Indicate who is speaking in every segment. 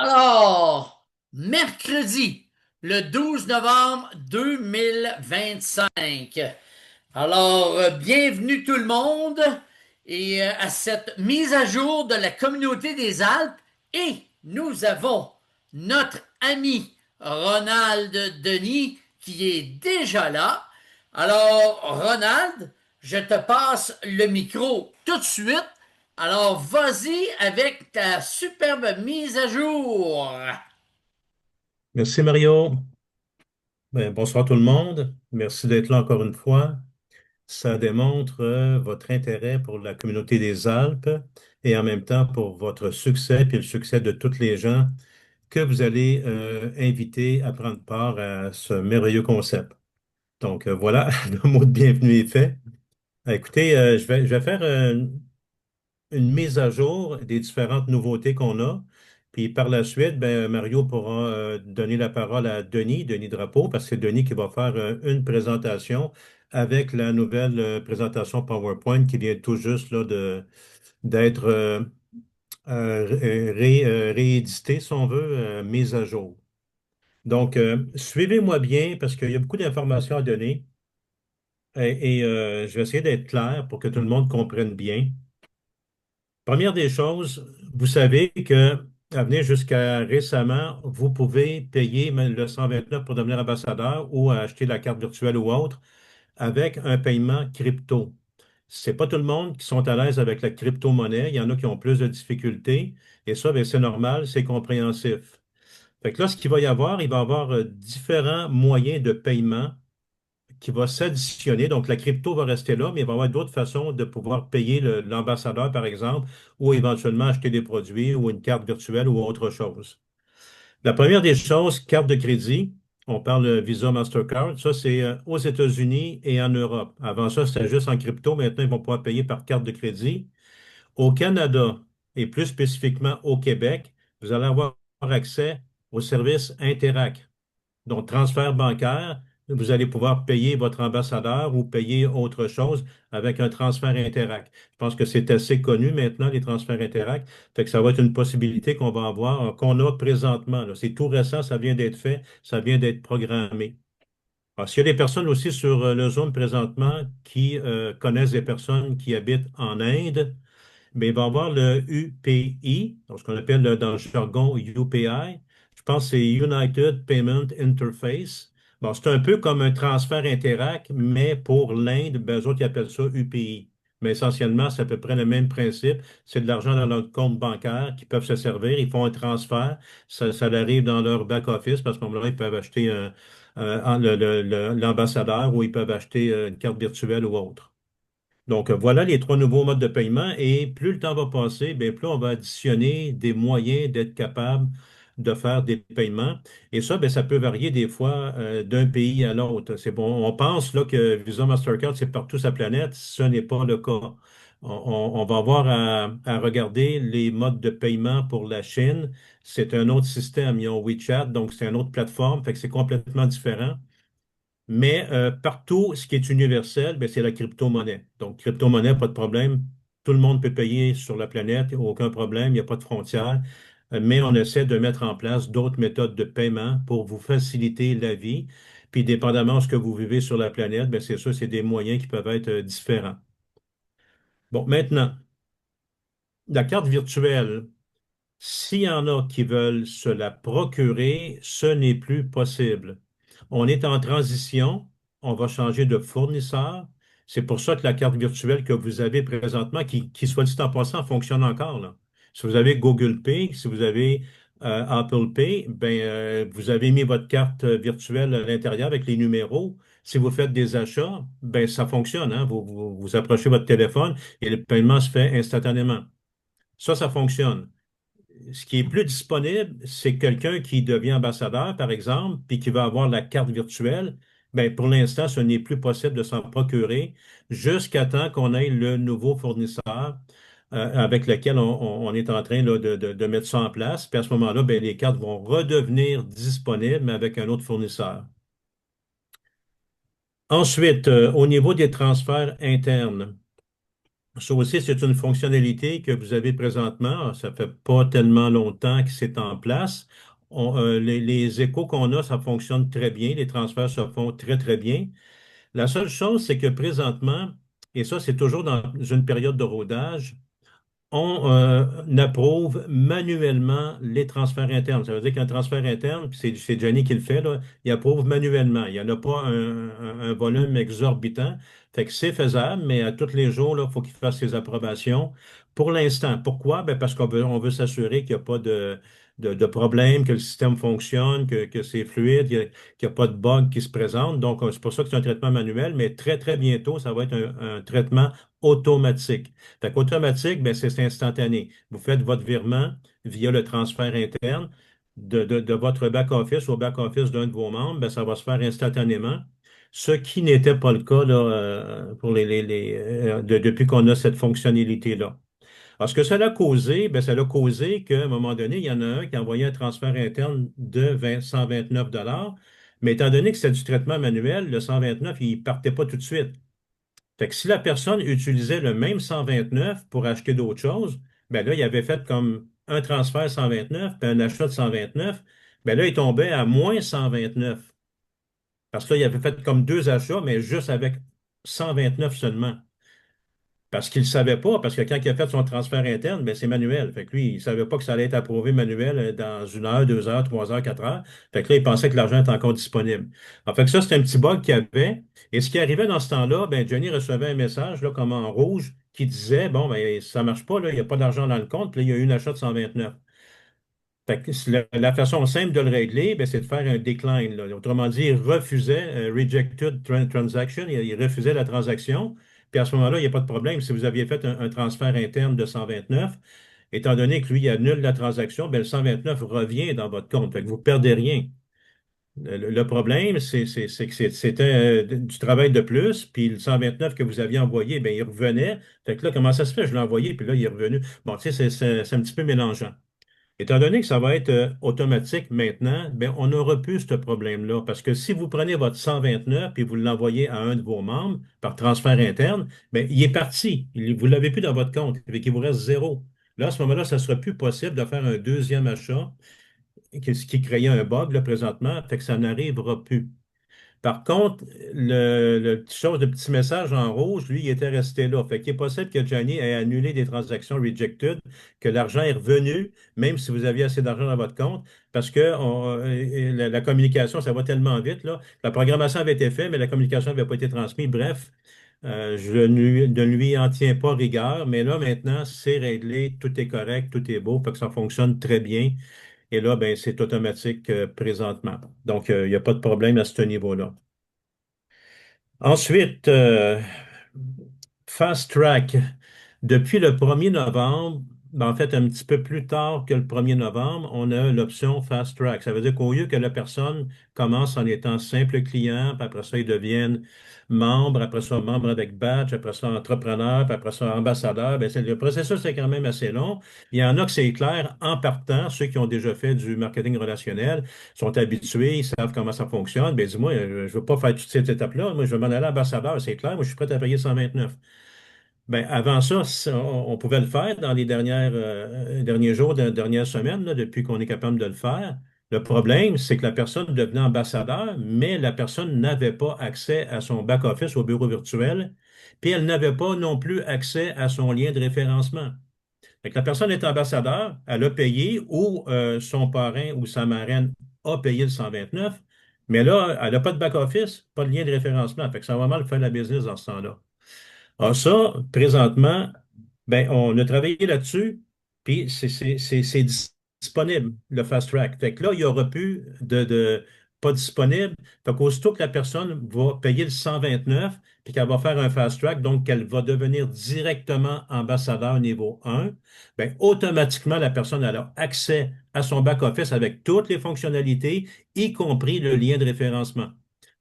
Speaker 1: Alors, mercredi, le 12 novembre 2025. Alors, bienvenue tout le monde à cette mise à jour de la communauté des Alpes. Et nous avons notre ami Ronald Denis qui est déjà là. Alors, Ronald, je te passe le micro tout de suite. Alors, vas-y avec ta superbe mise à jour.
Speaker 2: Merci Mario. Bonsoir tout le monde. Merci d'être là encore une fois. Ça démontre votre intérêt pour la communauté des Alpes et en même temps pour votre succès puis le succès de tous les gens que vous allez inviter à prendre part à ce merveilleux concept. Donc voilà, le mot de bienvenue est fait. Écoutez, je vais faire une mise à jour des différentes nouveautés qu'on a. Puis par la suite, ben, Mario pourra donner la parole à Denis Drapeau, parce que c'est Denis qui va faire une présentation avec la nouvelle présentation PowerPoint qui vient tout juste là, d'être rééditée, si on veut, mise à jour. Donc, suivez-moi bien parce qu'il y a beaucoup d'informations à donner et je vais essayer d'être clair pour que tout le monde comprenne bien. Première des choses, vous savez que à venir jusqu'à récemment, vous pouvez payer le 129 pour devenir ambassadeur ou acheter la carte virtuelle ou autre avec un paiement crypto. C'est pas tout le monde qui sont à l'aise avec la crypto-monnaie. Il y en a qui ont plus de difficultés. Et ça, ben, c'est normal, c'est compréhensif. Fait que là, ce qu'il va y avoir, il va y avoir différents moyens de paiement qui va s'additionner. Donc, la crypto va rester là, mais il va y avoir d'autres façons de pouvoir payer l'ambassadeur, par exemple, ou éventuellement acheter des produits ou une carte virtuelle ou autre chose. La première des choses, carte de crédit. On parle de Visa Mastercard. Ça, c'est aux États-Unis et en Europe. Avant ça, c'était juste en crypto. Maintenant, ils vont pouvoir payer par carte de crédit. Au Canada et plus spécifiquement au Québec, vous allez avoir accès au service Interac. Donc, transfert bancaire, vous allez pouvoir payer votre ambassadeur ou payer autre chose avec un transfert Interac. Je pense que c'est assez connu maintenant, les transferts Interac. Fait que ça va être une possibilité qu'on va avoir, qu'on a présentement, là. C'est tout récent, ça vient d'être fait, ça vient d'être programmé. Alors, s'il y a des personnes aussi sur le Zoom présentement qui connaissent des personnes qui habitent en Inde, mais il va y avoir le UPI, donc ce qu'on appelle dans le jargon UPI. Je pense que c'est United Payment Interface. Bon, c'est un peu comme un transfert Interac, mais pour l'Inde, ben, eux autres, ils appellent ça UPI. Mais essentiellement, c'est à peu près le même principe. C'est de l'argent dans leur compte bancaire qui peuvent se servir. Ils font un transfert. Ça arrive dans leur back-office parce qu'à ce moment-là, ils peuvent acheter l'ambassadeur ou ils peuvent acheter une carte virtuelle ou autre. Donc, voilà les trois nouveaux modes de paiement et plus le temps va passer, bien, plus on va additionner des moyens d'être capable de faire des paiements. Et ça, bien, ça peut varier des fois d'un pays à l'autre. C'est bon. On pense là, que Visa Mastercard, c'est partout sur la planète. Ce n'est pas le cas. On va avoir à regarder les modes de paiement pour la Chine. C'est un autre système. Ils ont WeChat, donc c'est une autre plateforme, fait que c'est complètement différent. Mais partout, ce qui est universel, ben, c'est la crypto-monnaie. Donc, crypto-monnaie, pas de problème. Tout le monde peut payer sur la planète, aucun problème, il n'y a pas de frontières. Mais on essaie de mettre en place d'autres méthodes de paiement pour vous faciliter la vie. Puis, dépendamment de ce que vous vivez sur la planète, ben, c'est sûr, c'est des moyens qui peuvent être différents. Bon, maintenant, la carte virtuelle. S'il y en a qui veulent se la procurer, ce n'est plus possible. On est en transition, on va changer de fournisseur. C'est pour ça que la carte virtuelle que vous avez présentement, qui soit dit en passant, fonctionne encore, là. Si vous avez Google Pay, si vous avez Apple Pay, ben, vous avez mis votre carte virtuelle à l'intérieur avec les numéros. Si vous faites des achats, ben, ça fonctionne, hein. Vous approchez votre téléphone et le paiement se fait instantanément. Ça fonctionne. Ce qui est plus disponible, c'est quelqu'un qui devient ambassadeur, par exemple, puis qui va avoir la carte virtuelle. Ben, pour l'instant, ce n'est plus possible de s'en procurer jusqu'à temps qu'on ait le nouveau fournisseur avec lequel on est en train là, de mettre ça en place. Puis à ce moment-là, ben, les cartes vont redevenir disponibles, mais avec un autre fournisseur. Ensuite, au niveau des transferts internes. Ça aussi, c'est une fonctionnalité que vous avez présentement. Ça fait pas tellement longtemps que c'est en place. Les échos qu'on a, ça fonctionne très bien. Les transferts se font très, très bien. La seule chose, c'est que présentement, et ça, c'est toujours dans une période de rodage, on approuve manuellement les transferts internes. Ça veut dire qu'un transfert interne, puis c'est Johnny qui le fait, là, il approuve manuellement. Il n'y en a pas un volume exorbitant. Fait que c'est faisable, mais à tous les jours, là, il faut qu'il fasse ses approbations. Pour l'instant. Pourquoi? Ben parce on veut s'assurer qu'il n'y a pas de problème, que le système fonctionne, que c'est fluide, qu'il n'y a pas de bug qui se présente. Donc, c'est pour ça que c'est un traitement manuel, mais très, très bientôt, ça va être un traitement automatique. Fait qu'automatique, ben, c'est instantané. Vous faites votre virement via le transfert interne de votre back-office au back-office d'un de vos membres, ben, ça va se faire instantanément. Ce qui n'était pas le cas là, pour depuis qu'on a cette fonctionnalité-là. Alors, ce que ça a causé, ben, ça a causé qu'à un moment donné, il y en a un qui a envoyé un transfert interne de 129 $, mais étant donné que c'est du traitement manuel, le 129, il ne partait pas tout de suite. Fait que si la personne utilisait le même 129 pour acheter d'autres choses, ben là, il avait fait comme un transfert 129 puis un achat de 129, ben là, il tombait à moins 129. Parce que là, il avait fait comme deux achats, mais juste avec 129 seulement. Parce qu'il ne savait pas, parce que quand il a fait son transfert interne, ben c'est manuel. Fait que lui, il ne savait pas que ça allait être approuvé manuel dans 1 heure, 2 heures, 3 heures, 4 heures. Fait que là, il pensait que l'argent était encore disponible. En fait que ça, c'est un petit bug qu'il y avait. Et ce qui arrivait dans ce temps-là, ben Johnny recevait un message, là, comme en rouge, qui disait, bon, ben ça ne marche pas, là, il n'y a pas d'argent dans le compte, puis là, il y a eu un achat de 129. Fait que la façon simple de le régler, ben, c'est de faire un decline, là. Autrement dit, il refusait, rejected transaction, il refusait la transaction. Puis à ce moment-là, il n'y a pas de problème. Si vous aviez fait un transfert interne de 129, étant donné que lui, il annule la transaction, ben, le 129 revient dans votre compte. Fait que vous ne perdez rien. Le problème, c'est que c'était du travail de plus, puis le 129 que vous aviez envoyé, ben, il revenait. Fait que là, comment ça se fait? Je l'ai envoyé, puis là, il est revenu. Bon, tu sais, c'est un petit peu mélangeant. Étant donné que ça va être automatique maintenant, ben, on n'aura plus ce problème-là. Parce que si vous prenez votre 129 et vous l'envoyez à un de vos membres par transfert interne, ben, il est parti. Vous ne l'avez plus dans votre compte. Il vous reste zéro. Là, à ce moment-là, ça ne sera plus possible de faire un deuxième achat, ce qui créait un bug là, présentement, fait que ça n'arrivera plus. Par contre, le petit message en rouge, lui, il était resté là. Fait qu'il est possible que Johnny ait annulé des transactions rejected, que l'argent est revenu, même si vous aviez assez d'argent dans votre compte, parce que la communication, ça va tellement vite, là. La programmation avait été faite, mais la communication n'avait pas été transmise. Bref, ne lui en tiens pas rigueur, mais là, maintenant, c'est réglé, tout est correct, tout est beau, fait que ça fonctionne très bien. Et là, ben, c'est automatique présentement. Donc, il n'y a pas de problème à ce niveau-là. Ensuite, Fast Track. Depuis le 1er novembre, ben, en fait, un petit peu plus tard que le 1er novembre, on a l'option Fast Track. Ça veut dire qu'au lieu que la personne commence en étant simple client, puis après ça, ils deviennent membre, après ça, membre avec badge, après ça, entrepreneur, puis après ça, ambassadeur, ben, le processus est quand même assez long. Il y en a que c'est clair en partant, ceux qui ont déjà fait du marketing relationnel sont habitués, ils savent comment ça fonctionne. Ben, dis-moi, je ne veux pas faire toutes ces étapes-là. Moi, je vais m'en aller ambassadeur, c'est clair. Moi, je suis prêt à payer 129. Ben, avant ça, on pouvait le faire dans les derniers jours, dernières semaines, là, depuis qu'on est capable de le faire. Le problème, c'est que la personne devenait ambassadeur, mais la personne n'avait pas accès à son back-office au bureau virtuel, puis elle n'avait pas non plus accès à son lien de référencement. Fait que la personne est ambassadeur, elle a payé ou son parrain ou sa marraine a payé le 129, mais là, elle n'a pas de back-office, pas de lien de référencement. Fait que ça va mal faire la business dans ce temps-là. Alors ça, présentement, ben, on a travaillé là-dessus, puis c'est disponible, le fast track. Fait que là, il n'y aura plus de pas disponible. Fait qu'aussitôt que la personne va payer le 129, puis qu'elle va faire un fast track, donc qu'elle va devenir directement ambassadeur niveau 1, ben, automatiquement, la personne elle a accès à son back-office avec toutes les fonctionnalités, y compris le lien de référencement.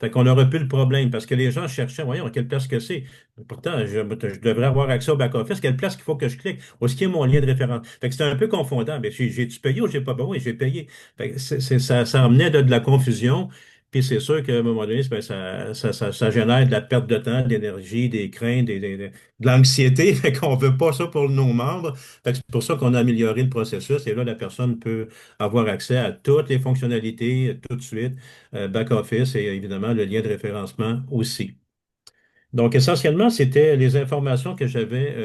Speaker 2: Fait qu'on n'aurait plus le problème parce que les gens cherchaient, voyons, à quelle place que c'est. Pourtant, je devrais avoir accès au back-office. Quelle place qu'il faut que je clique? Où est-ce qu'il y a mon lien de référence? Fait que c'était un peu confondant. Mais j'ai-tu payé ou j'ai pas payé? Oui, j'ai payé. Fait que ça emmenait de la confusion. Puis c'est sûr qu'à un moment donné, ben, ça génère de la perte de temps, de l'énergie, des craintes, de l'anxiété. Fait qu'on veut pas ça pour nos membres. Fait que c'est pour ça qu'on a amélioré le processus. Et là, la personne peut avoir accès à toutes les fonctionnalités tout de suite, back-office et évidemment le lien de référencement aussi. Donc, essentiellement, c'était les informations que j'avais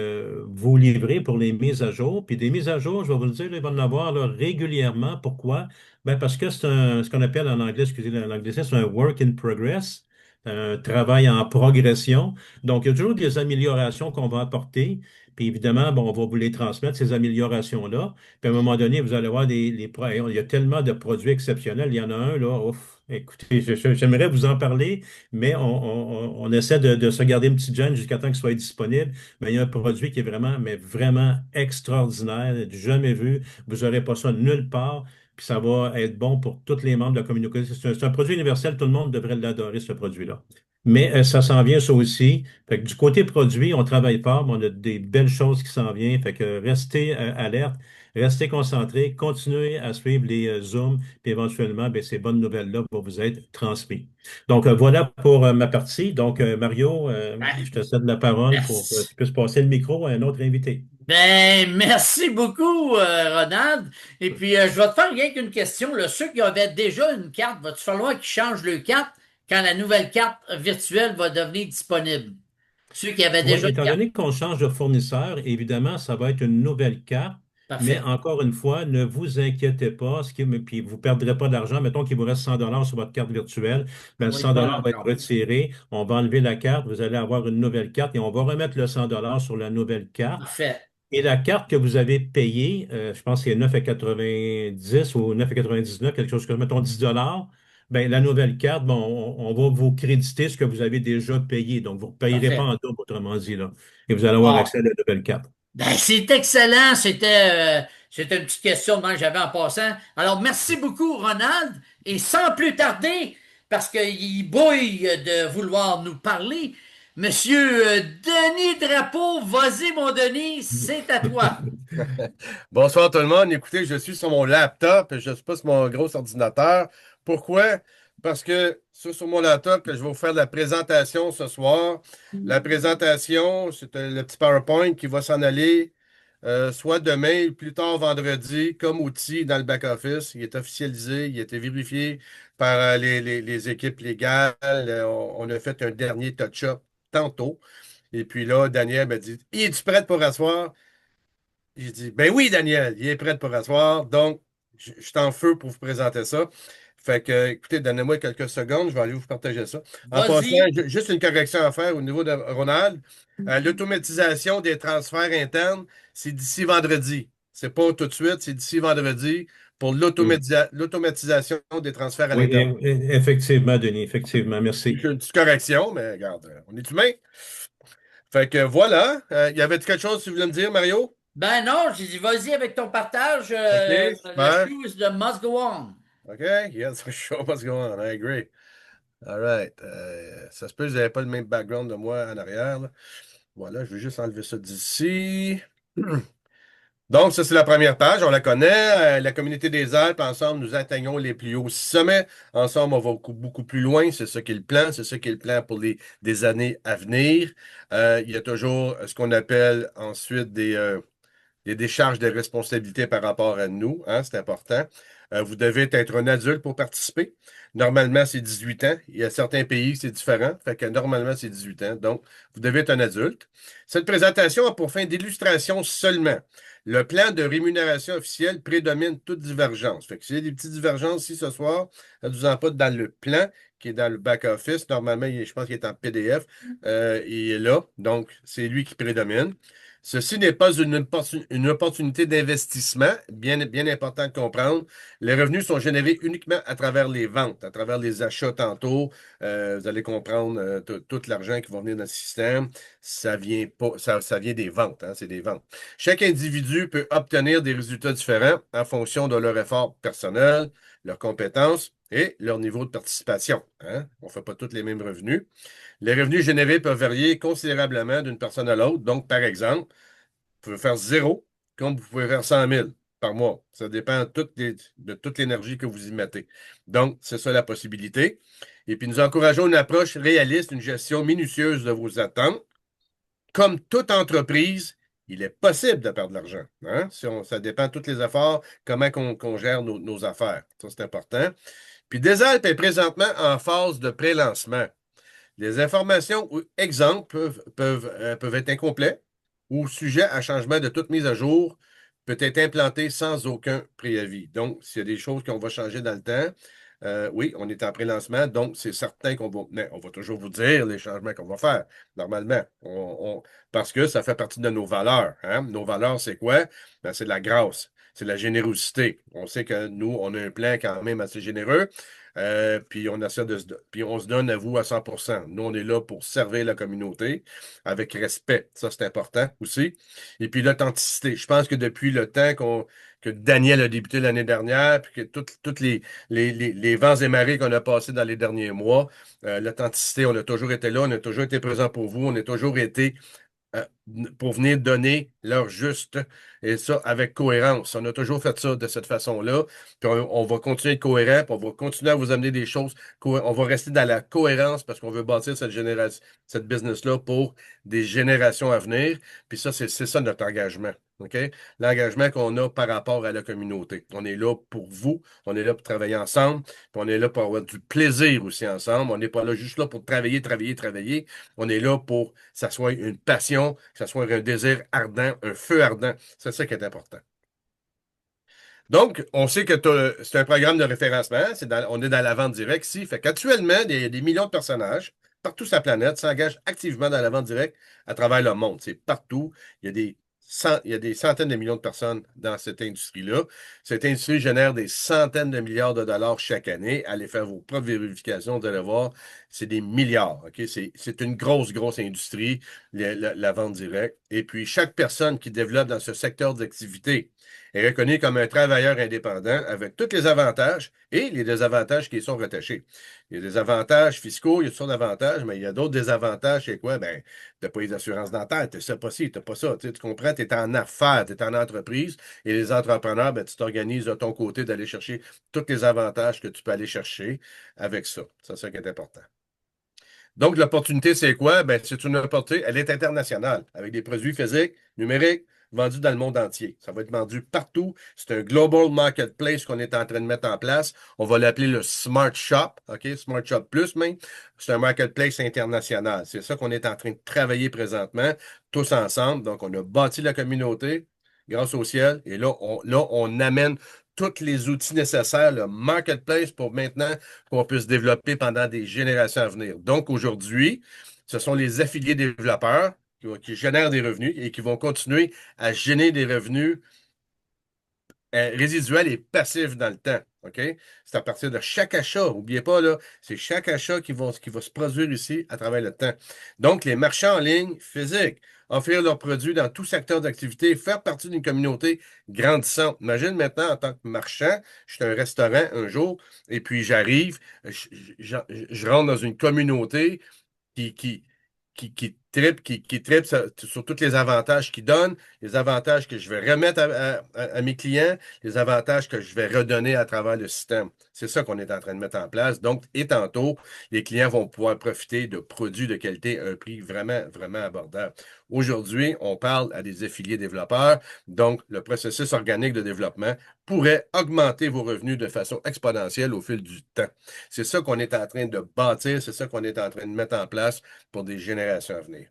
Speaker 2: vous livrer pour les mises à jour. Puis des mises à jour, je vais vous le dire, il va en avoir là, régulièrement. Pourquoi? Ben, parce que ce qu'on appelle en anglais, excusez l'anglais, c'est un work in progress, un travail en progression. Donc, il y a toujours des améliorations qu'on va apporter. Puis évidemment, bon, on va vous les transmettre, ces améliorations-là. Puis à un moment donné, vous allez voir il y a tellement de produits exceptionnels. Il y en a un, là, ouf, écoutez, j'aimerais vous en parler mais on essaie de se garder une petite gêne jusqu'à temps qu'il soit disponible. Mais il y a un produit qui est vraiment, mais vraiment extraordinaire, du jamais vu. Vous n'aurez pas ça nulle part. Puis ça va être bon pour tous les membres de la communauté. C'est un produit universel, tout le monde devrait l'adorer, ce produit-là. Mais ça s'en vient, ça aussi. Fait que du côté produit, on travaille fort, mais on a des belles choses qui s'en viennent. Fait que restez alerte, restez concentrés, continuez à suivre les Zooms, puis éventuellement, ben, ces bonnes nouvelles-là vont vous être transmises. Donc, voilà pour ma partie. Donc, Mario, je te cède la parole pour que
Speaker 1: Merci.
Speaker 2: tu puisses passer le micro à un autre invité.
Speaker 1: Ben, merci beaucoup, Ronald. Et puis, je vais te faire rien qu'une question. Là. Ceux qui avaient déjà une carte, va-tu falloir qu'ils changent le carte quand la nouvelle carte virtuelle va devenir disponible? Ceux qui avaient
Speaker 2: Oui,
Speaker 1: déjà une
Speaker 2: étant
Speaker 1: carte.
Speaker 2: donné qu'on change de fournisseur, évidemment, ça va être une nouvelle carte. Mais
Speaker 1: Parfait.
Speaker 2: encore une fois, ne vous inquiétez pas, puis vous ne perdrez pas d'argent. Mettons qu'il vous reste 100 sur votre carte virtuelle. Ben, le
Speaker 1: On va être
Speaker 2: 100
Speaker 1: bon
Speaker 2: va être
Speaker 1: encore.
Speaker 2: retiré. On va enlever la carte. Vous allez avoir une nouvelle carte et on va remettre le 100 sur la nouvelle carte.
Speaker 1: Parfait.
Speaker 2: Et la carte que vous avez payée, je pense que c'est 9,90 ou 9,99, quelque chose comme, mettons 10 ben, la nouvelle carte, bon, on va vous créditer ce que vous avez déjà payé. Donc, vous ne payerez pas
Speaker 1: Parfait.
Speaker 2: en double, autrement dit, là. Et vous allez avoir
Speaker 1: Bon.
Speaker 2: accès à la nouvelle carte.
Speaker 1: Ben, c'est excellent. C'était une petite question que j'avais en passant. Alors, merci beaucoup, Ronald. Et sans plus tarder, parce qu'il bouille de vouloir nous parler, Monsieur Denis Drapeau, vas-y, mon Denis, c'est à toi.
Speaker 3: Bonsoir tout le monde. Écoutez, je suis sur mon laptop, je ne suis pas sur mon gros ordinateur. Pourquoi? Parce que c'est sur mon laptop que je vais vous faire la présentation ce soir. La présentation, c'est le petit PowerPoint qui va s'en aller soit demain, plus tard vendredi, comme outil dans le back-office. Il est officialisé, il a été vérifié par les équipes légales. On a fait un dernier touch-up tantôt. Et puis là, Daniel m'a dit, es-tu prêt pour asseoir? J'ai dit, ben oui, Daniel, il est prêt pour asseoir. Donc, je suis en feu pour vous présenter ça. Fait que, écoutez, donnez-moi quelques secondes, je vais aller vous partager ça. En passant,
Speaker 1: Vas-y.
Speaker 3: juste une correction à faire au niveau de Ronald. L'automatisation des transferts internes, c'est d'ici vendredi. C'est pas tout de suite, c'est d'ici vendredi pour
Speaker 2: Hmm.
Speaker 3: l'automatisation des transferts à
Speaker 2: Oui,
Speaker 3: l'interne.
Speaker 2: effectivement, Denis, effectivement,
Speaker 3: Juste
Speaker 2: merci.
Speaker 3: une petite correction, mais regarde, on est humain. Fait que voilà. Y avait quelque chose que tu voulais me dire, Mario?
Speaker 1: Ben non, j'ai dit, vas-y avec ton partage.
Speaker 3: OK,
Speaker 1: Le
Speaker 3: super.
Speaker 1: show is the must go on.
Speaker 3: Okay, yes, the show must go on. I agree. All right. Ça se peut que vous n'avez pas le même background de moi en arrière, là. Voilà, je vais juste enlever ça d'ici. Donc, ça, c'est la première page. On la connaît. La communauté des Alpes, ensemble, nous atteignons les plus hauts sommets. Ensemble, on va beaucoup plus loin. C'est ça qui est le plan. C'est ça qui est le plan pour des années à venir. Il y a toujours ce qu'on appelle ensuite des décharges de responsabilités par rapport à nous, hein, c'est important. Vous devez être un adulte pour participer. Normalement, c'est 18 ans. Il y a certains pays, c'est différent. Fait que normalement, c'est 18 ans. Donc, vous devez être un adulte. Cette présentation a pour fin d'illustration seulement. Le plan de rémunération officielle prédomine toute divergence. Fait que s'il y a des petites divergences ici ce soir, ne vous en pas dans le plan qui est dans le back-office. Normalement, je pense qu'il est en PDF. Il est là. Donc, c'est lui qui prédomine. Ceci n'est pas une opportunité d'investissement, bien important de comprendre. Les revenus sont générés uniquement à travers les ventes, à travers les achats tantôt. Vous allez comprendre tout l'argent qui va venir dans le système. Ça vient pas, ça vient des ventes, hein, c'est des ventes. Chaque individu peut obtenir des résultats différents en fonction de leur effort personnel, leurs compétences et leur niveau de participation, hein. On ne fait pas tous les mêmes revenus. Les revenus générés peuvent varier considérablement d'une personne à l'autre. Donc, par exemple, vous pouvez faire zéro, comme vous pouvez faire 100 000. par mois. Ça dépend de toute l'énergie que vous y mettez. Donc, c'est ça la possibilité. Et puis, nous encourageons une approche réaliste, une gestion minutieuse de vos attentes. Comme toute entreprise, il est possible de perdre de l'argent. Hein? Ça dépend de tous les efforts, comment qu'on gère nos affaires. Ça, c'est important. Puis Desalpes est présentement en phase de pré-lancement. Les informations ou exemples peuvent être incomplets ou sujets à changement de toute mise à jour, peut être implanté sans aucun préavis. Donc, s'il y a des choses qu'on va changer dans le temps, oui, on est en pré-lancement, donc c'est certain mais on va toujours vous dire les changements qu'on va faire, normalement, parce que ça fait partie de nos valeurs. Hein? Nos valeurs, c'est quoi? Ben, c'est de la grâce, c'est de la générosité. On sait que nous, on a un plan quand même assez généreux. Puis on essaie puis on se donne à vous à 100%. Nous, on est là pour servir la communauté avec respect. Ça, c'est important aussi. Et puis l'authenticité. Je pense que depuis le temps que Daniel a débuté l'année dernière, puis que toutes les vents et marées qu'on a passés dans les derniers mois, l'authenticité, on a toujours été là, on a toujours été présent pour vous, on a toujours été euh, pour venir donner leur juste, et ça avec cohérence. On a toujours fait ça de cette façon-là, puis on va continuer à être cohérent, puis on va continuer à vous amener des choses, on va rester dans la cohérence parce qu'on veut bâtir cette business-là pour des générations à venir, puis ça, c'est ça notre engagement. OK? L'engagement qu'on a par rapport à la communauté. On est là pour vous, on est là pour travailler ensemble, puis on est là pour avoir du plaisir aussi ensemble. On n'est pas là juste là pour travailler, travailler, travailler. On est là pour que ça soit une passion, que ça soit un désir ardent, un feu ardent. C'est ça qui est important. Donc, on sait que c'est un programme de référencement. On est dans la vente directe ici. Fait qu'actuellement, il y a des millions de personnages partout sur la planète s'engagent activement dans la vente directe à travers le monde. C'est partout. Il y a des centaines de millions de personnes dans cette industrie-là. Cette industrie génère des centaines de milliards de dollars chaque année. Allez faire vos propres vérifications, vous allez voir, c'est des milliards. OK? C'est une grosse, grosse industrie, la vente directe. Et puis, chaque personne qui développe dans ce secteur d'activité est reconnu comme un travailleur indépendant avec tous les avantages et les désavantages qui y sont rattachés. Il y a des avantages fiscaux, il y a toutes sortes d'avantages, mais il y a d'autres désavantages. C'est quoi? Ben, tu n'as pas les assurances dentaires, tu sais pas ci, tu n'as pas ça. Tu comprends? Tu es en affaires, tu es en entreprise et les entrepreneurs, ben, tu t'organises de ton côté d'aller chercher tous les avantages que tu peux aller chercher avec ça. C'est ça qui est important. Donc, l'opportunité, c'est quoi? Ben, c'est une opportunité, elle est internationale, avec des produits physiques, numériques, vendus dans le monde entier. Ça va être vendu partout. C'est un global marketplace qu'on est en train de mettre en place. On va l'appeler le Smart Shop, OK? Smart Shop Plus même. C'est un marketplace international. C'est ça qu'on est en train de travailler présentement, tous ensemble. Donc, on a bâti la communauté grâce au ciel. Et là, on amène tous les outils nécessaires, le marketplace, pour maintenant qu'on puisse développer pendant des générations à venir. Donc, aujourd'hui, ce sont les affiliés développeurs qui génèrent des revenus et qui vont continuer à générer des revenus résiduels et passifs dans le temps. OK? C'est à partir de chaque achat. N'oubliez pas, là, c'est chaque achat qui va se produire ici à travers le temps. Donc, les marchands en ligne physiques, offrir leurs produits dans tout secteur d'activité, faire partie d'une communauté grandissante. Imagine maintenant, en tant que marchand, je suis un restaurant un jour, et puis j'arrive, je rentre dans une communauté qui, qui, qui tripe sur tous les avantages qu'ils donnent, les avantages que je vais remettre à mes clients, les avantages que je vais redonner à travers le système. C'est ça qu'on est en train de mettre en place. Donc, et tantôt, les clients vont pouvoir profiter de produits de qualité à un prix vraiment, vraiment abordable. Aujourd'hui, on parle à des affiliés développeurs. Donc, le processus organique de développement pourrait augmenter vos revenus de façon exponentielle au fil du temps. C'est ça qu'on est en train de bâtir, c'est ça qu'on est en train de mettre en place pour des générations à venir.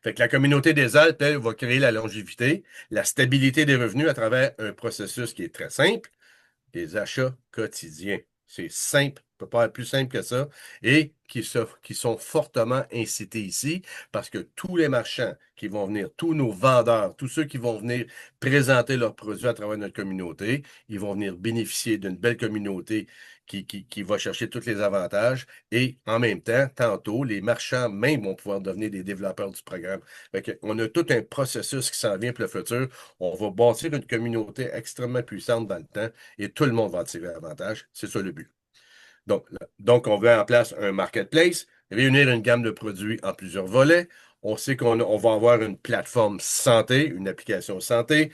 Speaker 3: Fait que la communauté des Alpes, elle, va créer la longévité, la stabilité des revenus à travers un processus qui est très simple, des achats quotidiens. C'est simple, ne peut pas être plus simple que ça, et qui sont fortement incités ici, parce que tous les marchands qui vont venir, tous nos vendeurs, tous ceux qui vont venir présenter leurs produits à travers notre communauté, ils vont venir bénéficier d'une belle communauté qui va chercher tous les avantages, et en même temps, tantôt, les marchands même vont pouvoir devenir des développeurs du programme. On a tout un processus qui s'en vient pour le futur. On va bâtir une communauté extrêmement puissante dans le temps, et tout le monde va en tirer avantage. C'est ça le but. Donc, on met en place un marketplace, réunir une gamme de produits en plusieurs volets. On sait qu'on va avoir une plateforme santé, une application santé.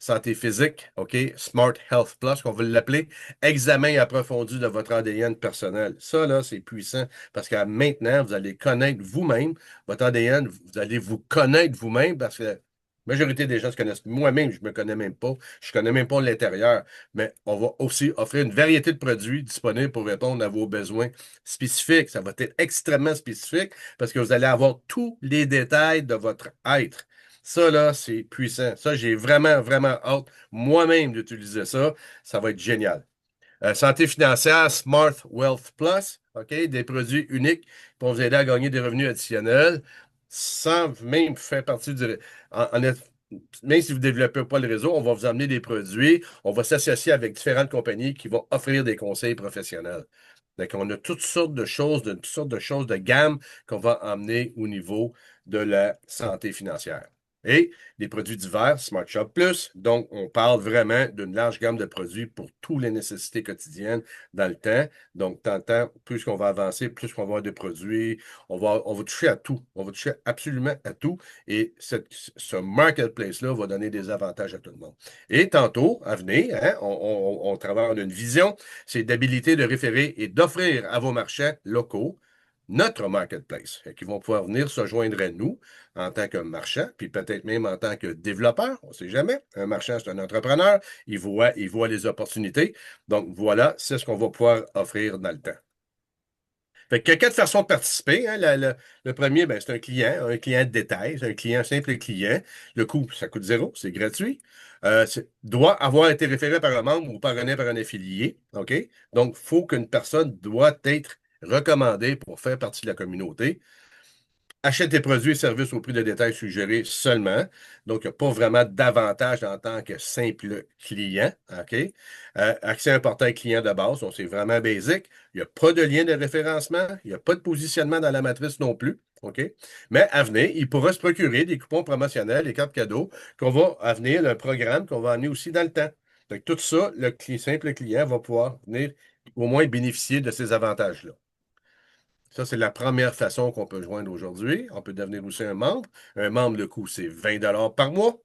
Speaker 3: santé physique, OK? Smart Health Plus, qu'on va l'appeler, examen approfondi de votre ADN personnel. Ça, là, c'est puissant parce que maintenant, vous allez connaître vous-même votre ADN, vous allez vous connaître vous-même parce que la majorité des gens se connaissent. Moi-même, je ne me connais même pas. Je ne connais même pas l'intérieur. Mais on va aussi offrir une variété de produits disponibles pour répondre à vos besoins spécifiques. Ça va être extrêmement spécifique parce que vous allez avoir tous les détails de votre être. Ça, là, c'est puissant. Ça, j'ai vraiment, vraiment hâte moi-même d'utiliser ça. Ça va être génial. Santé financière, Smart Wealth Plus, OK? Des produits uniques pour vous aider à gagner des revenus additionnels sans même faire partie du. Même si vous ne développez pas le réseau, on va vous amener des produits. On va s'associer avec différentes compagnies qui vont offrir des conseils professionnels. Donc, on a toutes sortes de choses de gamme qu'on va emmener au niveau de la santé financière. Et des produits divers, Smart Shop Plus. Donc, on parle vraiment d'une large gamme de produits pour toutes les nécessités quotidiennes dans le temps. Donc, plus qu'on va avancer, plus qu'on va avoir de produits, on va toucher à tout. On va toucher absolument à tout. Et ce marketplace-là va donner des avantages à tout le monde. Et tantôt, à venir, hein, on travaille en une vision, c'est d'habilité de référer et d'offrir à vos marchands locaux notre marketplace. Ils vont pouvoir venir se joindre à nous en tant que marchand, puis peut-être même en tant que développeur, on ne sait jamais. Un marchand, c'est un entrepreneur, il voit les opportunités. Donc voilà, c'est ce qu'on va pouvoir offrir dans le temps. Fait que quatre façons de participer. Hein. Le premier, ben, c'est un client de détail, c'est un client simple et client. Le coût, ça coûte zéro, c'est gratuit. Doit avoir été référé par un membre ou parrainé par un affilié. OK? Donc, il faut qu'une personne doit être recommandée pour faire partie de la communauté. Achète tes produits et services au prix de détail suggéré seulement. Donc, il n'y a pas vraiment d'avantage en tant que simple client. OK? Accès à un portail client de base, donc c'est vraiment basique. Il n'y a pas de lien de référencement. Il n'y a pas de positionnement dans la matrice non plus. OK? Mais à venir, il pourra se procurer des coupons promotionnels, des cartes cadeaux, qu'on va à venir, un programme qu'on va amener aussi dans le temps. Donc, tout ça, simple client va pouvoir venir au moins bénéficier de ces avantages-là. Ça, c'est la première façon qu'on peut joindre aujourd'hui. On peut devenir aussi un membre. Un membre, le coût, c'est 20 par mois.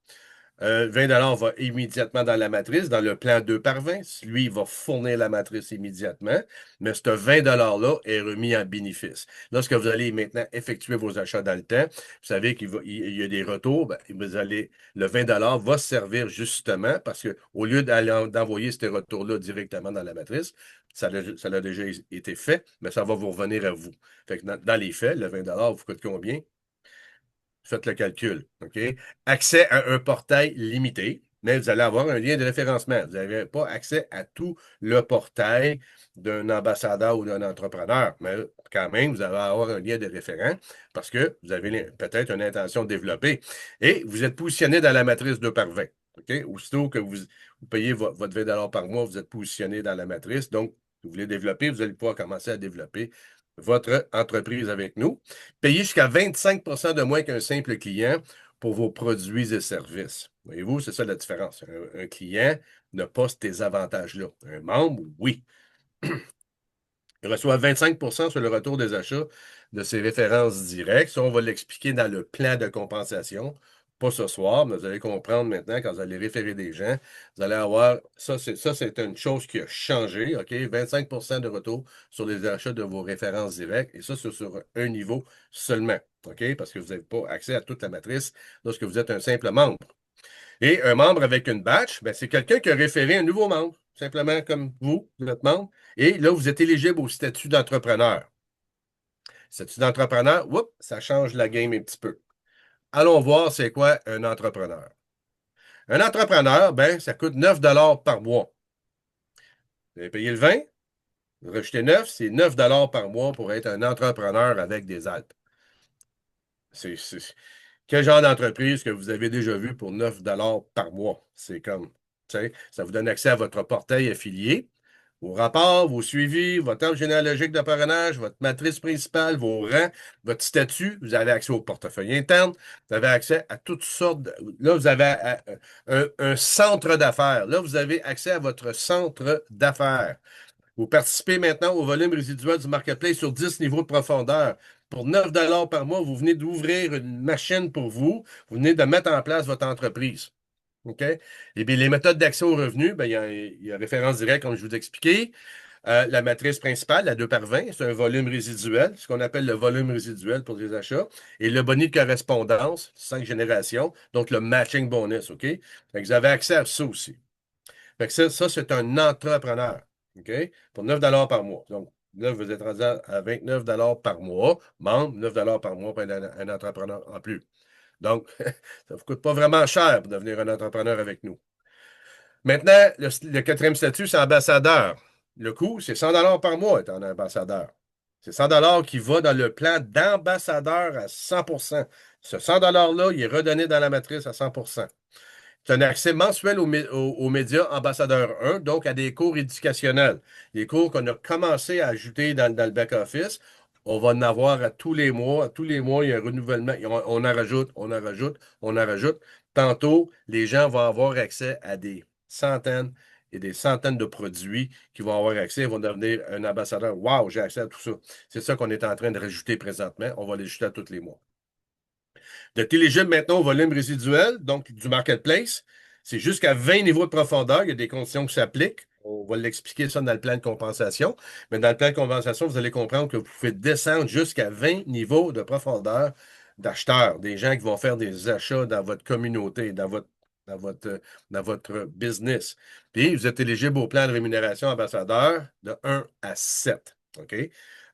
Speaker 3: 20 va immédiatement dans la matrice, dans le plan 2 par 20. Lui, il va fournir la matrice immédiatement, mais ce 20 $-là est remis en bénéfice. Lorsque vous allez maintenant effectuer vos achats dans le temps, vous savez qu'il y a des retours, ben, le 20 va servir justement parce qu'au lieu d'envoyer ces retours-là directement dans la matrice, ça a déjà été fait, mais ça va vous revenir à vous. Fait que dans les faits, le 20 vous coûte combien? Faites le calcul. OK? Accès à un portail limité, mais vous allez avoir un lien de référencement. Vous n'avez pas accès à tout le portail d'un ambassadeur ou d'un entrepreneur, mais quand même, vous allez avoir un lien de référent parce que vous avez peut-être une intention de développer. Et vous êtes positionné dans la matrice 2 par 20. OK? Aussitôt que vous payez votre 20 par mois, vous êtes positionné dans la matrice. Donc, vous voulez développer, vous allez pouvoir commencer à développer votre entreprise avec nous. Payez jusqu'à 25 de moins qu'un simple client pour vos produits et services. Voyez-vous, c'est ça la différence. Un client n'a pas ces avantages-là. Un membre, oui. Il reçoit 25 sur le retour des achats de ses références directes. Ça, on va l'expliquer dans le plan de compensation. Pas ce soir, mais vous allez comprendre maintenant quand vous allez référer des gens. Vous allez avoir, ça, c'est une chose qui a changé, OK? 25 de retour sur les achats de vos références directes. Et ça, c'est sur un niveau seulement, OK? Parce que vous n'avez pas accès à toute la matrice lorsque vous êtes un simple membre. Et un membre avec une batch, ben, c'est quelqu'un qui a référé un nouveau membre, simplement comme vous êtes membre. Et là, vous êtes éligible au statut d'entrepreneur. Statut d'entrepreneur, ça change la game un petit peu. Allons voir c'est quoi un entrepreneur. Un entrepreneur, ben, ça coûte 9 par mois. Vous avez payé le 20, vous rajoutez 9, c'est 9 par mois pour être un entrepreneur avec des Alpes. Quel genre d'entreprise que vous avez déjà vu pour 9 par mois? C'est comme, tu sais, ça vous donne accès à votre portail affilié, vos rapports, vos suivis, votre arbre généalogique de parrainage, votre matrice principale, vos rangs, votre statut. Vous avez accès au portefeuille interne. Vous avez accès à toutes sortes. Là, vous avez un centre d'affaires. Là, vous avez accès à votre centre d'affaires. Vous participez maintenant au volume résiduel du marketplace sur 10 niveaux de profondeur. Pour 9 par mois, vous venez d'ouvrir une machine pour vous. Vous venez de mettre en place votre entreprise. OK? Et bien, les méthodes d'accès aux revenus, ben, il y a référence directe, comme je vous ai expliqué. La matrice principale, la 2 par 20, c'est un volume résiduel, ce qu'on appelle le volume résiduel pour les achats. Et le boni de correspondance, 5 générations, donc le matching bonus, OK? Fait que vous avez accès à ça aussi. Fait que ça c'est un entrepreneur, OK? Pour 9 par mois. Donc, là, vous êtes rendu à 29 par mois, membre, 9 par mois pour un entrepreneur en plus. Donc, ça ne vous coûte pas vraiment cher pour devenir un entrepreneur avec nous. Maintenant, le quatrième statut, c'est ambassadeur. Le coût, c'est 100 par mois étant ambassadeur. C'est 100 qui va dans le plan d'ambassadeur à 100%. Ce 100 $-là, il est redonné dans la matrice à 100%. C'est un accès mensuel aux médias Ambassadeur 1, donc à des cours éducationnels. Les cours qu'on a commencé à ajouter dans le back-office, on va en avoir à tous les mois. À tous les mois, il y a un renouvellement. On en rajoute, on en rajoute, on en rajoute. Tantôt, les gens vont avoir accès à des centaines et des centaines de produits qui vont avoir accès. Ils vont devenir un ambassadeur. Wow, j'ai accès à tout ça. C'est ça qu'on est en train de rajouter présentement. On va l'ajouter à tous les mois. D'être éligible maintenant au volume résiduel, donc du marketplace. C'est jusqu'à 20 niveaux de profondeur. Il y a des conditions qui s'appliquent. On va l'expliquer ça dans le plan de compensation. Mais dans le plan de compensation, vous allez comprendre que vous pouvez descendre jusqu'à 20 niveaux de profondeur d'acheteurs, des gens qui vont faire des achats dans votre communauté, dans votre, dans votre business. Puis, vous êtes éligible au plan de rémunération ambassadeur de 1 à 7. OK?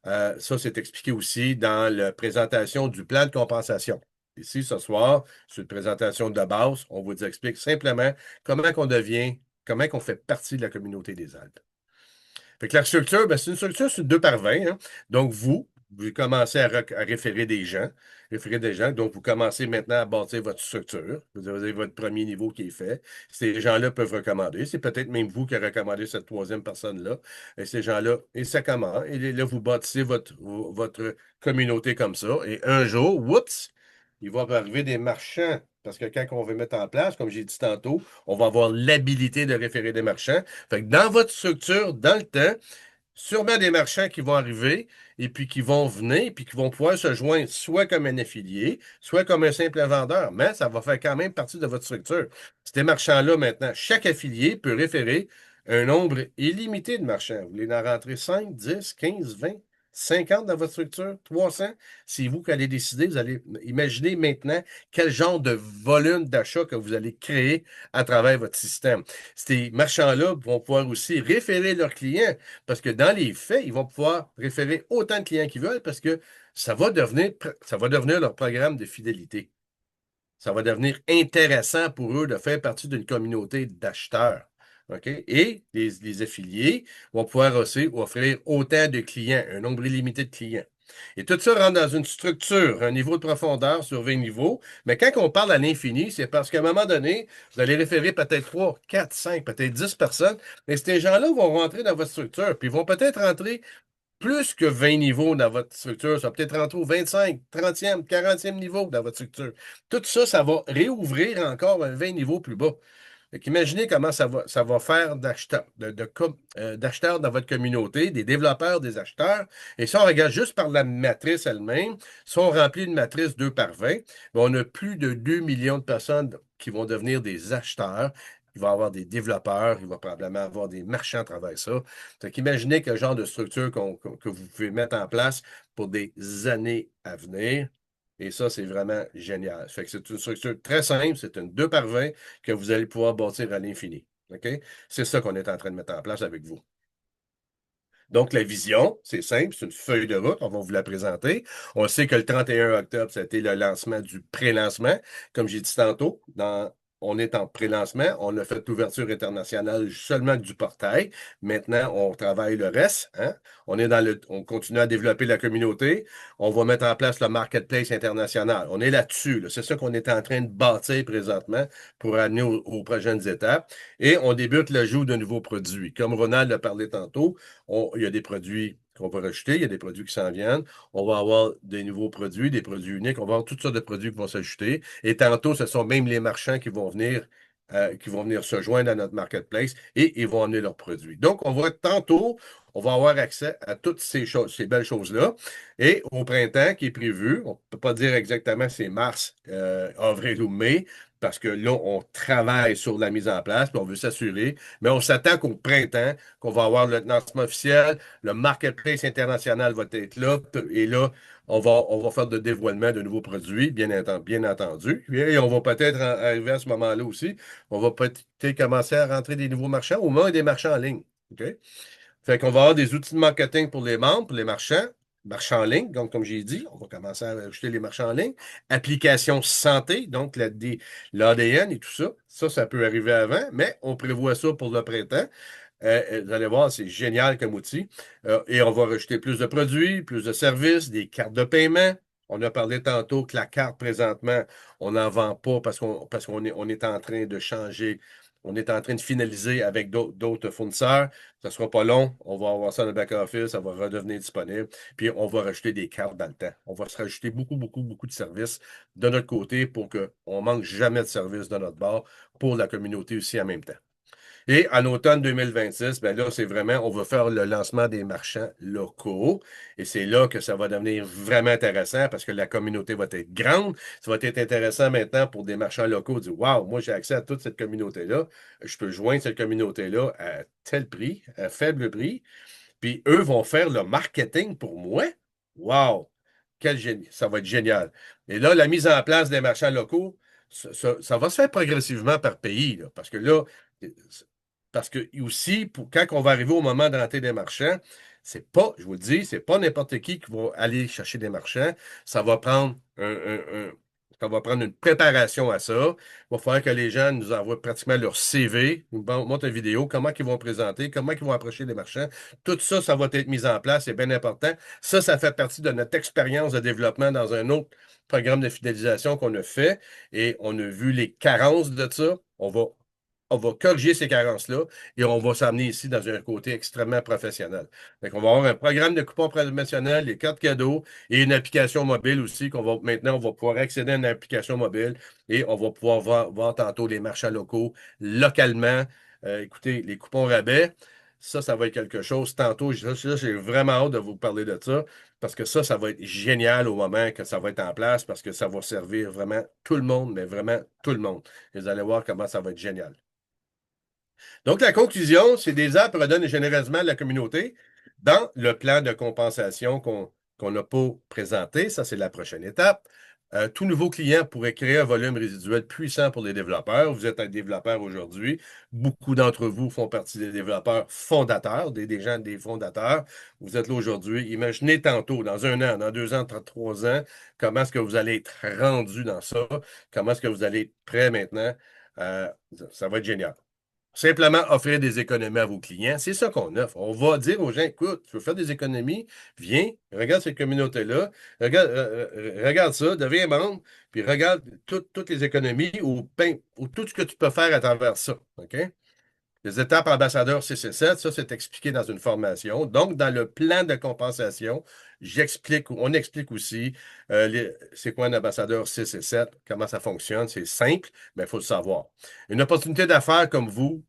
Speaker 3: Ça, c'est expliqué aussi dans la présentation du plan de compensation. Ici, ce soir, sur une présentation de base, on vous explique simplement comment qu'on fait partie de la communauté des Alpes. Fait que la structure, ben, c'est une structure sur 2 par 20. Hein. Donc, vous commencez à référer des gens. Donc, vous commencez maintenant à bâtir votre structure. Vous avez votre premier niveau qui est fait. Ces gens-là peuvent recommander. C'est peut-être même vous qui avez recommandé cette troisième personne-là. Et ces gens-là, et ça commence. Et là, vous bâtissez votre communauté comme ça. Et un jour, oups, il va arriver des marchands. Parce que quand on veut mettre en place, comme j'ai dit tantôt, on va avoir l'habilité de référer des marchands. Fait que dans votre structure, dans le temps, sûrement des marchands qui vont arriver et puis qui vont venir, puis qui vont pouvoir se joindre soit comme un affilié, soit comme un simple vendeur, mais ça va faire quand même partie de votre structure. Ces marchands-là, maintenant, chaque affilié peut référer un nombre illimité de marchands. Vous voulez en rentrer 5, 10, 15, 20, 50 dans votre structure, 300. C'est vous qui allez décider. Vous allez imaginer maintenant quel genre de volume d'achat que vous allez créer à travers votre système. Ces marchands-là vont pouvoir aussi référer leurs clients parce que dans les faits, ils vont pouvoir référer autant de clients qu'ils veulent parce que ça va devenir leur programme de fidélité. Ça va devenir intéressant pour eux de faire partie d'une communauté d'acheteurs. OK? Et les affiliés vont pouvoir aussi offrir autant de clients, un nombre illimité de clients. Et tout ça rentre dans une structure, un niveau de profondeur sur 20 niveaux. Mais quand on parle à l'infini, c'est parce qu'à un moment donné, vous allez référer peut-être 3, 4, 5, peut-être 10 personnes. Mais ces gens-là vont rentrer dans votre structure, puis ils vont peut-être rentrer plus que 20 niveaux dans votre structure. Ça va peut-être rentrer au 25, 30e, 40e niveau dans votre structure. Tout ça, ça va réouvrir encore un 20 niveaux plus bas. Imaginez comment ça va faire d'acheteurs dans votre communauté, des développeurs, des acheteurs. Et si on regarde juste par la matrice elle-même, si on remplit une matrice 2 par 20, ben, on a plus de 2 millions de personnes qui vont devenir des acheteurs. Il va y avoir des développeurs, il va probablement avoir des marchands à travers ça. Donc, imaginez quel genre de structure que vous pouvez mettre en place pour des années à venir. Et ça, c'est vraiment génial. Fait que c'est une structure très simple, c'est une 2 par 20 que vous allez pouvoir bâtir à l'infini. OK? C'est ça qu'on est en train de mettre en place avec vous. Donc, la vision, c'est simple, c'est une feuille de route, on va vous la présenter. On sait que le 31 octobre, ça a été le lancement du pré-lancement. Comme j'ai dit tantôt, on est en pré-lancement. On a fait l'ouverture internationale seulement du portail. Maintenant, on travaille le reste. Hein? On continue à développer la communauté. On va mettre en place le marketplace international. On est là-dessus. Là. C'est ça qu'on est en train de bâtir présentement pour amener aux prochaines étapes. Et on débute l'ajout de nouveaux produits. Comme Ronald l'a parlé tantôt, il y a des produits qu'on va rajouter, il y a des produits qui s'en viennent. On va avoir des nouveaux produits, des produits uniques. On va avoir toutes sortes de produits qui vont s'ajouter. Et tantôt, ce sont même les marchands qui vont venir se joindre à notre marketplace et ils vont amener leurs produits. Donc, tantôt, on va avoir accès à toutes ces choses, ces belles choses-là. Et au printemps qui est prévu, on ne peut pas dire exactement si c'est mars, avril ou mai, parce que là, on travaille sur la mise en place, puis on veut s'assurer, mais on s'attend qu'au printemps, qu'on va avoir le lancement officiel, le marketplace international va être là, et là, on va faire de dévoilement de nouveaux produits, bien entendu. Et on va peut-être arriver à ce moment-là aussi, on va peut-être commencer à rentrer des nouveaux marchands, au moins des marchands en ligne. OK? Fait qu'on va avoir des outils de marketing pour les membres, pour les marchands en ligne. Donc, comme j'ai dit, on va commencer à ajouter les marchands en ligne. Application santé, donc l'ADN et tout ça. Ça peut arriver avant, mais on prévoit ça pour le printemps. Vous allez voir, c'est génial comme outil. Et on va rajouter plus de produits, plus de services, des cartes de paiement. On a parlé tantôt que la carte, présentement, on n'en vend pas parce qu'on est en train de changer. On est en train de finaliser avec d'autres fournisseurs. Ça ne sera pas long. On va avoir ça dans le back-office. Ça va redevenir disponible. Puis, on va rajouter des cartes dans le temps. On va se rajouter beaucoup, beaucoup, beaucoup de services de notre côté pour qu'on ne manque jamais de services de notre bord pour la communauté aussi en même temps. Et en automne 2026, ben là, c'est vraiment, on va faire le lancement des marchands locaux. Et c'est là que ça va devenir vraiment intéressant parce que la communauté va être grande. Ça va être intéressant maintenant pour des marchands locaux de dire, waouh, moi, j'ai accès à toute cette communauté-là. Je peux joindre cette communauté-là à tel prix, à faible prix. Puis eux vont faire le marketing pour moi. Waouh, quel génie. Ça va être génial. Et là, la mise en place des marchands locaux, ça va se faire progressivement par pays, là, parce que aussi, quand on va arriver au moment de rentrer des marchands, c'est pas, je vous le dis, c'est pas n'importe qui va aller chercher des marchands. Ça va prendre ça va prendre une préparation à ça. Il va falloir que les gens nous envoient pratiquement leur CV, nous montrent une vidéo, comment ils vont présenter, comment ils vont approcher les marchands. Tout ça, ça va être mis en place, c'est bien important. Ça fait partie de notre expérience de développement dans un autre programme de fidélisation qu'on a fait et on a vu les carences de ça. On va corriger ces carences-là et on va s'amener ici dans un côté extrêmement professionnel. Donc, on va avoir un programme de coupons promotionnels, les cartes cadeaux et une application mobile aussi maintenant, on va pouvoir accéder à une application mobile et on va pouvoir voir tantôt les marchands locaux localement. Écoutez, les coupons rabais, ça va être quelque chose. Tantôt, j'ai vraiment hâte de vous parler de ça parce que ça va être génial au moment que ça va être en place parce que ça va servir vraiment tout le monde, mais vraiment tout le monde. Et vous allez voir comment ça va être génial. Donc, la conclusion, c'est des apps redonnent généreusement à la communauté dans le plan de compensation qu'on n'a pas présenté. Ça, c'est la prochaine étape. Tout nouveau client pourrait créer un volume résiduel puissant pour les développeurs. Vous êtes un développeur aujourd'hui. Beaucoup d'entre vous font partie des développeurs fondateurs, des gens, des fondateurs. Vous êtes là aujourd'hui. Imaginez tantôt, dans 1 an, dans 2 ans, 3 ans, comment est-ce que vous allez être rendu dans ça? Comment est-ce que vous allez être prêt maintenant? Ça va être génial. Simplement offrir des économies à vos clients. C'est ça qu'on offre. On va dire aux gens, écoute, tu veux faire des économies, viens, regarde cette communauté-là, regarde ça, deviens membre, puis regarde toutes les économies ou tout ce que tu peux faire à travers ça. OK? Les étapes ambassadeurs CC7, ça, c'est expliqué dans une formation. Donc, dans le plan de compensation, on explique aussi c'est quoi un ambassadeur CC7, comment ça fonctionne. C'est simple, mais il faut le savoir. Une opportunité d'affaires comme vous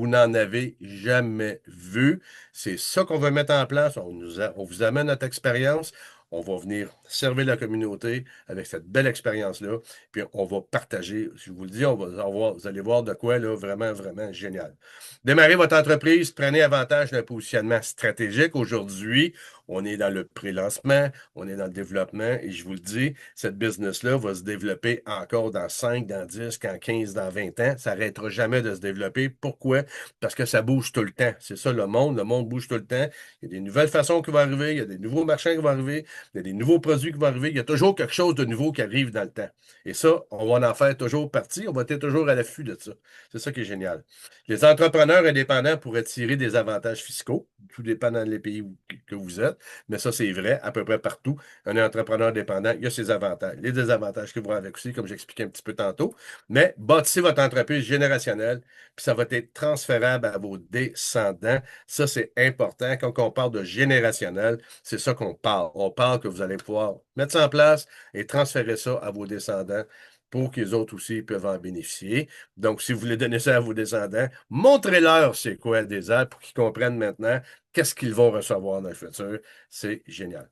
Speaker 3: n'en avez jamais vu. C'est ça qu'on veut mettre en place. On vous amène notre expérience. On va venir servir la communauté avec cette belle expérience-là. Puis on va partager. Je vous le dis, vous allez voir de quoi là, vraiment, vraiment génial. Démarrez votre entreprise, prenez avantage d'un positionnement stratégique. Aujourd'hui, on est dans le pré-lancement, on est dans le développement et je vous le dis, cette business-là va se développer encore dans 5, dans 10, dans 15, dans 20 ans. Ça n'arrêtera jamais de se développer. Pourquoi? Parce que ça bouge tout le temps. C'est ça le monde. Le monde bouge tout le temps. Il y a des nouvelles façons qui vont arriver, il y a des nouveaux marchands qui vont arriver, il y a des nouveaux produits qui vont arriver. Il y a toujours quelque chose de nouveau qui arrive dans le temps. Et ça, on va en faire toujours partie. On va être toujours à l'affût de ça. C'est ça qui est génial. Les entrepreneurs indépendants pourraient tirer des avantages fiscaux, tout dépend dans les pays que vous êtes, mais ça, c'est vrai à peu près partout. Un entrepreneur indépendant, il y a ses avantages. Les désavantages qui vont avec aussi, comme j'expliquais un petit peu tantôt. Mais bâtissez votre entreprise générationnelle, puis ça va être transférable à vos descendants. Ça, c'est important. Quand on parle de générationnel, c'est ça qu'on parle. On parle que vous allez pouvoir mettre ça en place et transférer ça à vos descendants. pour qu'ils autres aussi peuvent en bénéficier. Donc, si vous voulez donner ça à vos descendants, montrez-leur c'est quoi le désert pour qu'ils comprennent maintenant qu'est-ce qu'ils vont recevoir dans le futur. C'est génial.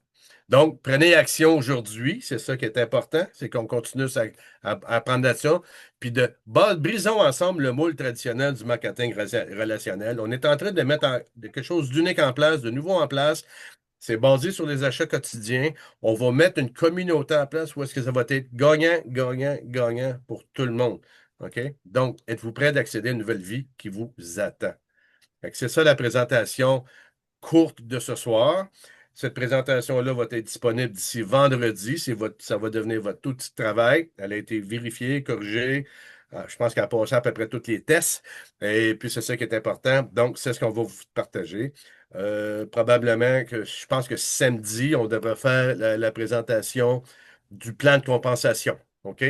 Speaker 3: Donc, prenez action aujourd'hui, c'est ça qui est important, c'est qu'on continue à prendre action, puis brisons ensemble le moule traditionnel du marketing relationnel. On est en train de mettre quelque chose d'unique en place, de nouveau en place. C'est basé sur les achats quotidiens. On va mettre une communauté en place où est-ce que ça va être gagnant, gagnant, gagnant pour tout le monde. OK? Donc, êtes-vous prêts d'accéder à une nouvelle vie qui vous attend? C'est ça la présentation courte de ce soir. Cette présentation-là va être disponible d'ici vendredi. Ça va devenir votre outil de travail. Elle a été vérifiée, corrigée. Je pense qu'elle a passé à peu près tous les tests. Et puis, c'est ça qui est important. Donc, c'est ce qu'on va vous partager. Probablement que je pense que samedi, on devrait faire la présentation du plan de compensation. OK?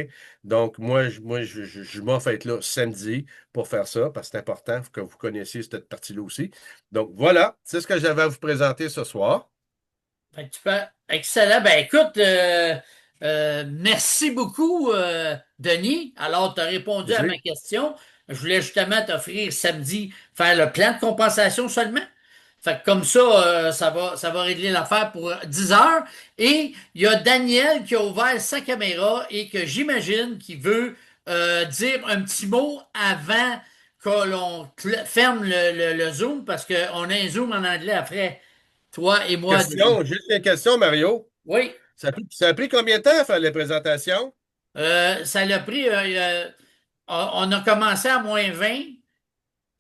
Speaker 3: Donc, je m'offre être là samedi pour faire ça, parce que c'est important que vous connaissiez cette partie-là aussi. Donc, voilà, c'est ce que j'avais à vous présenter ce soir.
Speaker 1: Fait que excellent. Ben écoute, merci beaucoup, Denis. Alors, tu as répondu à ma question. Je voulais justement t'offrir samedi faire le plan de compensation seulement. Fait que comme ça, ça va régler l'affaire pour 10 heures. Et il y a Daniel qui a ouvert sa caméra et que j'imagine qu'il veut dire un petit mot avant que l'on ferme le Zoom parce qu'on a un Zoom en anglais après. Toi et moi.
Speaker 3: Juste une question, Mario.
Speaker 1: Oui.
Speaker 3: Ça a pris combien de temps à faire les présentations?
Speaker 1: Ça l'a pris. On a commencé à -20.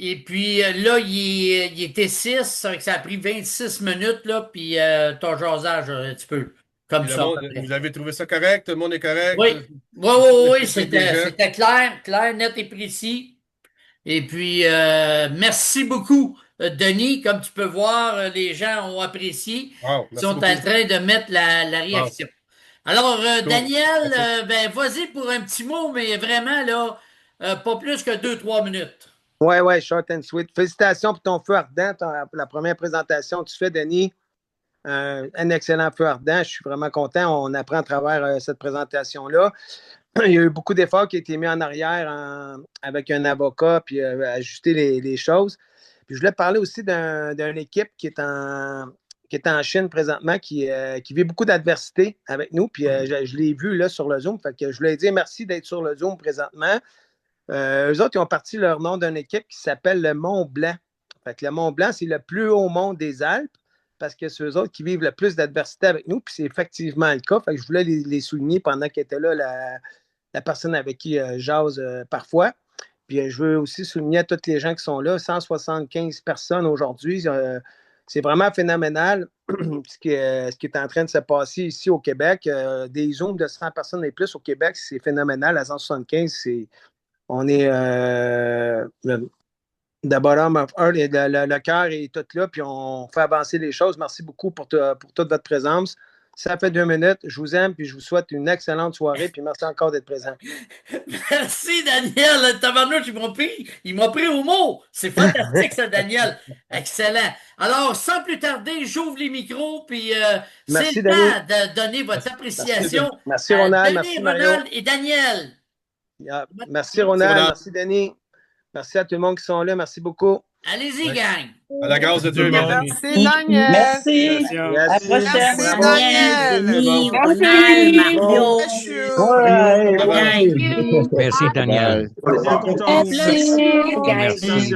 Speaker 1: Et puis là, il était 6. Ça a pris 26 minutes, là, puis ton jasage un petit peu. Comme ça.
Speaker 3: Vous avez trouvé ça correct? Tout le monde est correct?
Speaker 1: Oui. C'était clair, net et précis. Et puis, merci beaucoup, Denis. Comme tu peux voir, les gens ont apprécié.
Speaker 3: Wow,
Speaker 1: Ils sont en train de mettre la réaction. Alors, cool. Daniel, ben, vas-y pour un petit mot, mais vraiment, là, pas plus que 2-3 minutes.
Speaker 4: Oui, short and sweet. Félicitations pour ton feu ardent, la première présentation que tu fais, Denis. Un excellent feu ardent. Je suis vraiment content. On apprend à travers cette présentation-là. Il y a eu beaucoup d'efforts qui ont été mis en arrière avec un avocat, puis ajuster les choses. Puis je voulais parler aussi d'une équipe qui est en Chine présentement, qui vit beaucoup d'adversité avec nous. Puis je l'ai vu là sur le Zoom. Fait que je voulais dire merci d'être sur le Zoom présentement. Eux autres, ils ont parti leur nom d'une équipe qui s'appelle le Mont Blanc. Fait que le Mont Blanc, c'est le plus haut mont des Alpes parce que c'est eux autres qui vivent le plus d'adversité avec nous. Puis c'est effectivement le cas. Fait que je voulais les souligner pendant qu'ils étaient là, la personne avec qui j'ose parfois. Puis je veux aussi souligner à tous les gens qui sont là, 175 personnes aujourd'hui. C'est vraiment phénoménal ce qui est en train de se passer ici au Québec. Des Zooms de 100 personnes et plus au Québec, c'est phénoménal. À 175, on est de bottom of earth, et le cœur est tout là, puis on fait avancer les choses. Merci beaucoup pour toute votre présence. Ça fait 2 minutes. Je vous aime, puis je vous souhaite une excellente soirée, puis merci encore d'être présent.
Speaker 1: Merci, Daniel. Tabarnouche, il m'a pris au mot. C'est fantastique, ça, Daniel. Excellent. Alors, sans plus tarder, j'ouvre les micros, puis c'est le temps de donner votre appréciation.
Speaker 4: Merci, Ronald. Merci,
Speaker 1: Ronald et Daniel.
Speaker 4: Merci, Ronald. Merci, Denis. Merci à tout le monde qui sont là. Merci beaucoup.
Speaker 1: Allez-y, gang.
Speaker 3: À la grâce de Dieu.
Speaker 5: Merci, Daniel.
Speaker 6: Merci. À la prochaine.
Speaker 5: Merci, Daniel.
Speaker 6: Denis, Ronald, Mario.
Speaker 5: Merci,
Speaker 7: Merci, Daniel.
Speaker 6: Merci.